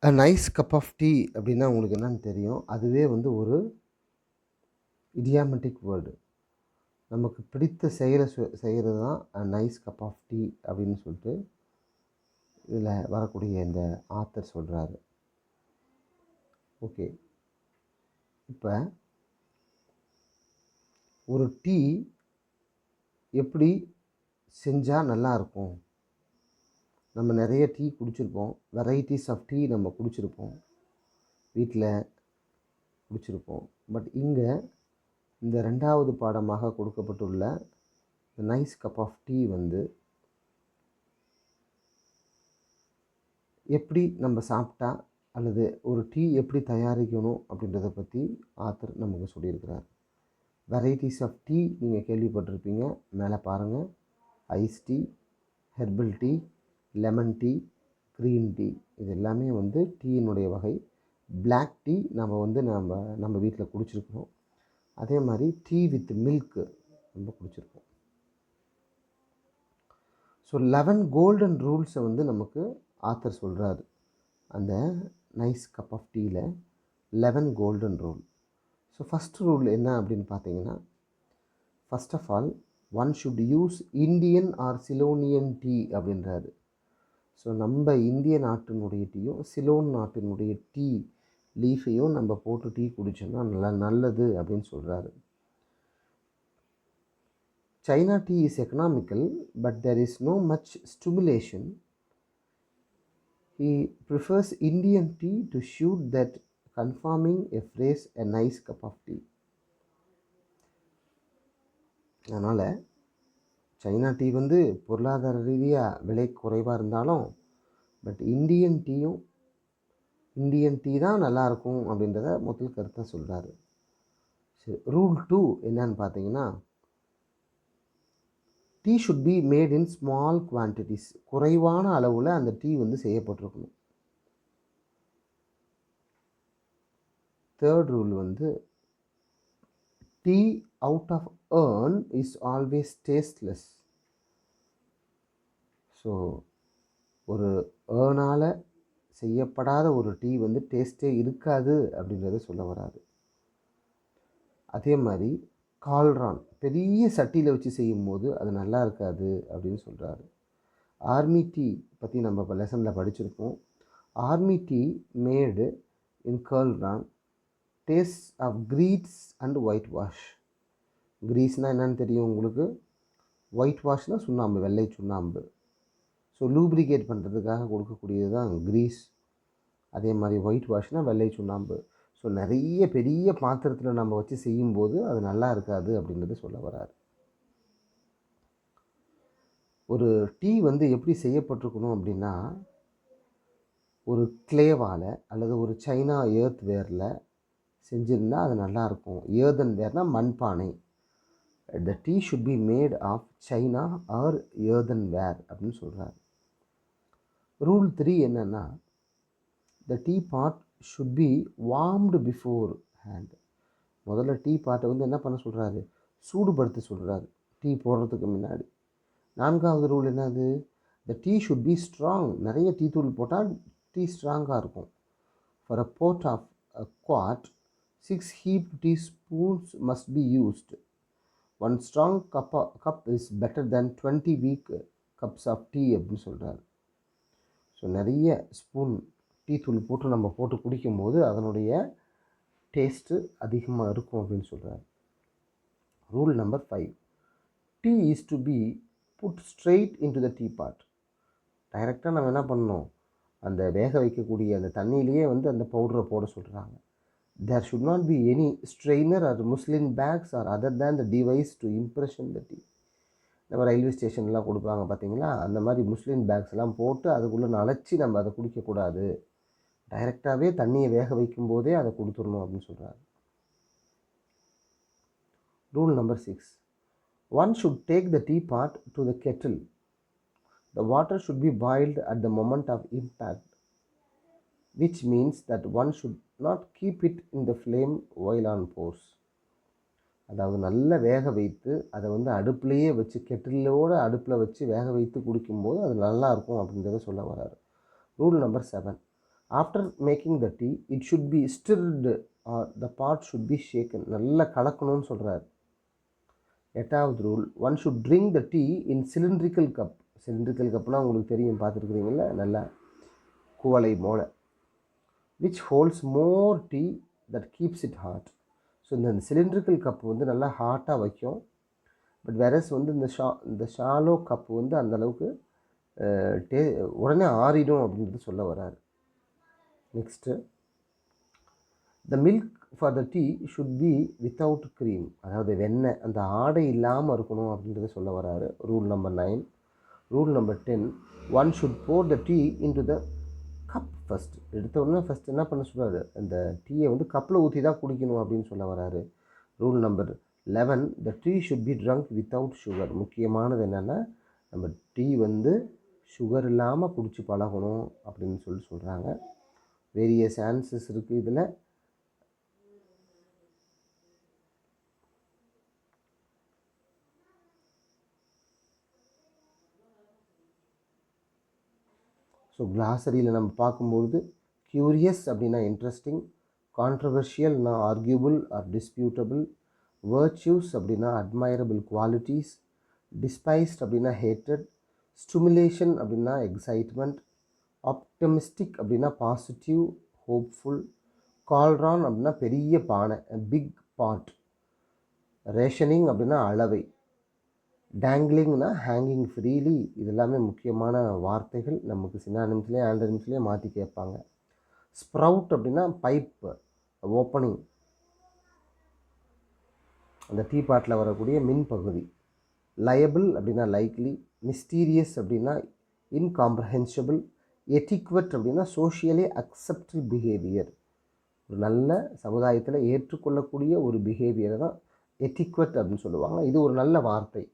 A nice cup of tea அப்படின்னா உங்களுக்கு என்னன்னு தெரியும். அதுவே வந்து ஒரு இடியாமெட்டிக் வேர்டு. நமக்கு பிடித்த செயல செய்கிறது தான் நைஸ் கப் ஆஃப் டீ அப்படின்னு சொல்லிட்டு இதில வரக்கூடிய இந்த ஆத்தர் சொல்றாரு. ஓகே. இப்ப ஒரு டீ எப்படி செஞ்சா நல்லாருக்கும்? நம்ம நெறைய டீ குடிச்சிருப்போம். வெரைட்டீஸ் ஆஃப் டீ நம்ம குடிச்சிருப்போம். வீட்ல குடிச்சிருப்போம். பட் இங்க இந்த 2வது பாடமாக கொடுக்கப்பட்டுள்ள நைஸ் கப் ஆஃப் டீ வந்து எப்படி நம்ம சாப்பிட்டா அல்லது ஒரு டீ எப்படி தயாரிக்கணும் அப்படின்றத பற்றி ஆத்தர் நமக்கு சொல்லியிருக்கிறார். வெரைட்டிஸ் ஆஃப் டீ நீங்கள் கேள்விப்பட்டிருப்பீங்க. மேலே பாருங்கள். Ice tea, herbal tea, lemon tea, green tea இது எல்லாமே வந்து டீயினுடைய வகை. பிளாக் டீ நம்ம வீட்டில் குடிச்சிருக்கிறோம். அதே மாதிரி டீ வித் மில்க்கு நம்ம குடிச்சிருக்கோம். ஸோ 11 கோல்டன் ரூல்ஸை வந்து நமக்கு ஆத்தர் சொல்கிறாரு. அந்த நைஸ் கப் ஆஃப் டீயில் 11 golden rule. So first rule என்ன அப்படின்னு பார்த்தீங்கன்னா, first of all one should use Indian or Ceylonian tea அப்படின்றாரு. ஸோ நம்ம இந்திய நாட்டினுடைய டீயும் சிலோன் நாட்டினுடைய டீ லீஃபையும் நம்ம போட்டு டீ குடித்தோம்னா நல்லது அப்படின்னு சொல்கிறாரு. China tea is economical, but there is no much stimulation. He prefers Indian tea to shoot that, confirming a phrase a nice cup of tea. அதனால் சைனா டீ வந்து பொருளாதார ரீதியாக விலை குறைவாக இருந்தாலும் பட் இந்தியன் டீ தான் நல்லாயிருக்கும் அப்படின்றத முதல் கருத்தை சொல்கிறாரு. சரி, ரூல் 2 என்னன்னு பார்த்தீங்கன்னா, tea should be made in small quantities. குறைவான அளவில் அந்த டீ வந்து செய்யப்பட்டிருக்கணும். தேர்ட் ரூல் வந்து tea out of urn is always tasteless. So ஒரு ஏர்னால் செய்யப்படாத ஒரு டீ வந்து டேஸ்ட்டே இருக்காது அப்படின்றத சொல்ல வராது. அதே மாதிரி கால்ரான் பெரிய சட்டியில் வச்சு செய்யும்போது அது நல்லா இருக்காது அப்படின்னு சொல்கிறாரு. ஆர்மி டீ பற்றி நம்ம இப்போ லெசனில் படிச்சிருப்போம். Army tea made in cauldron taste of grease and whitewash. கிரீஸ்னால் என்னென்னு தெரியும் உங்களுக்கு. ஒயிட் வாஷ்னால் சுண்ணாம்பு, வெள்ளை சுண்ணாம்பு. ஸோ லூப்ரிகேட் பண்ணுறதுக்காக கொடுக்கக்கூடியது தான் கிரீஸ். அதே மாதிரி ஒயிட் வாஷ்னால் வெள்ளை சுண்ணாம்பு. ஸோ நிறைய பெரிய பாத்திரத்தில் நம்ம வச்சு செய்யும்போது அது நல்லா இருக்காது அப்படின்றது சொல்ல வராது. ஒரு டீ வந்து எப்படி செய்யப்பட்டிருக்கணும் அப்படின்னா, ஒரு கிளேவால் அல்லது ஒரு சைனா ஏர்த் வேரில் செஞ்சுருந்தால் அது நல்லாயிருக்கும். ஏர்தன் வேர்னால் மண்பானை. The tea should be made of china or earthenware அப்படின்னு சொல்கிறார். ரூல் 3 என்னென்னா, the tea pot should be warmed beforehand. முதல்ல டீ பாட்டை வந்து என்ன பண்ண சொல்கிறாரு, சூடுபடுத்த சொல்கிறாரு டீ போடுறதுக்கு முன்னாடி. 4வது ரூல் என்னது, த டீ ஷுட் பி ஸ்ட்ராங். நிறைய டீ தூள் போட்டால் டீ ஸ்ட்ராங்காக இருக்கும். For a pot of a quart 6 heaped teaspoons must be used. One strong cup is better than 20 weak cups of tea அப்படின்னு சொல்கிறாரு. ஸோ நிறைய ஸ்பூன் டீ தூள் போட்டு நம்ம போட்டு குடிக்கும்போது அதனுடைய டேஸ்ட்டு அதிகமாக இருக்கும் அப்படின்னு சொல்கிறார். Rule number 5, tea is to be put straight into the tea pot. டைரெக்டாக நம்ம என்ன பண்ணணும், அந்த வேக வைக்கக்கூடிய அந்த தண்ணியிலேயே வந்து அந்த பவுடரை போட சொல்கிறாங்க. There should not be any strainer or muslin bags or other than the device to imprison the tea. நம்ம ரயில்வே ஸ்டேஷன்லாம் கொடுப்பாங்க பார்த்தீங்களா, அந்த மாதிரி முஸ்லின் பேக்ஸ்லாம் போட்டு அதுக்குள்ளே நனைச்சி நம்ம அதை குடிக்கக்கூடாது. டைரெக்டாகவே தண்ணியை வேக வைக்கும்போதே அதை கொடுத்துடணும் அப்படின்னு சொல்கிறாரு. Rule number 6, one should take the teapot to the kettle. The water should be boiled at the moment of impact, which means that one should not keep it in the flame while on pause. அதாவது நல்லா வேக வைத்து அதை வந்து அடுப்புலையே வச்சு கெட்டிலோட அடுப்பில் வச்சு வேக வைத்து குடிக்கும்போது அது நல்லாயிருக்கும் அப்படின்றத சொல்ல வராரு. Rule number 7, after making the tea it should be stirred or the pot should be shaken. நல்லா கலக்கணும்னு சொல்கிறார். 8வது rule, one should drink the tea in cylindrical cup. Cylindrical கப்னால் உங்களுக்கு தெரியும், பார்த்துருக்குறீங்கள, நல்லா குவளை மோளை. Which holds more tea that keeps it hot. So இந்த சிலிண்ட்ரிக்கல் கப் வந்து நல்லா ஹாட்டாக வைக்கும். பட் வேறஸ் வந்து இந்த ஷாலோ கப்பு வந்து அந்தளவுக்கு உடனே ஆறிடும் அப்படின்றது சொல்ல வராரு. Next, the milk for the tea should be without cream. அதாவது வெண்ணெய் அந்த ஆடை இல்லாமல் இருக்கணும் அப்படின்றத சொல்ல வராரு. Rule number 9. Rule number 10, one should pour the tea into the cup first. எடுத்த உடனே ஃபஸ்ட் என்ன பண்ண சொல்கிறாரு, அந்த டீயை வந்து கப்பில் ஊற்றி தான் குடிக்கணும் அப்படின்னு சொல்ல வராரு. Rule number 11, the tea should B trunk without sugar. முக்கியமானது என்னென்னா, நம்ம டீ வந்து சுகர் இல்லாமல் குடிச்சு பழகணும் அப்படின்னு சொல்கிறாங்க. வேரியஸ் ஆன்சர்ஸ் இருக்குது இதில். ஸோ கிளாசரியில் நம்ம பார்க்கும்பொழுது க்யூரியஸ் அப்படின்னா இன்ட்ரெஸ்டிங், கான்ட்ரவர்ஷியல்னா ஆர்கியூபிள் ஆர் டிஸ்பியூட்டபிள், வேர்ச்சுஸ் அப்படின்னா அட்மைரபிள் குவாலிட்டிஸ், டிஸ்பைஸ்ட் அப்படின்னா ஹேட்டட், ஸ்டிமுலேஷன் அப்படின்னா எக்ஸைட்மெண்ட், ஆப்டமிஸ்டிக் அப்படின்னா பாசிட்டிவ் ஹோப்ஃபுல், கால்ரான் அப்படின்னா பெரிய பானை பிக் பாட், ரேஷனிங் அப்படின்னா அளவை, டேங்க்லிங்னா ஹேங்கிங் ஃப்ரீலி. இது எல்லாமே முக்கியமான வார்த்தைகள். நமக்கு சினானிம்ஸ்லேயே ஆண்டனிம்ஸ்லேயே மாற்றி கேட்பாங்க. ஸ்ப்ரவுட் அப்படின்னா பைப் ஓப்பனிங், அந்த டீ பாட்டில் வரக்கூடிய மின் பகுதி. லயபிள் அப்படின்னா லைக்லி, மிஸ்டீரியஸ் அப்படின்னா இன்காம்ப்ரஹென்சிபிள், எட்டிக்வெட் அப்படின்னா சோஷியலி அக்செப்டபிள் பிஹேவியர். ஒரு நல்ல சமுதாயத்தில் ஏற்றுக்கொள்ளக்கூடிய ஒரு பிஹேவியரை தான் எட்டிக்வெட் அப்படின்னு சொல்லுவாங்க. இது ஒரு நல்ல வார்த்தை.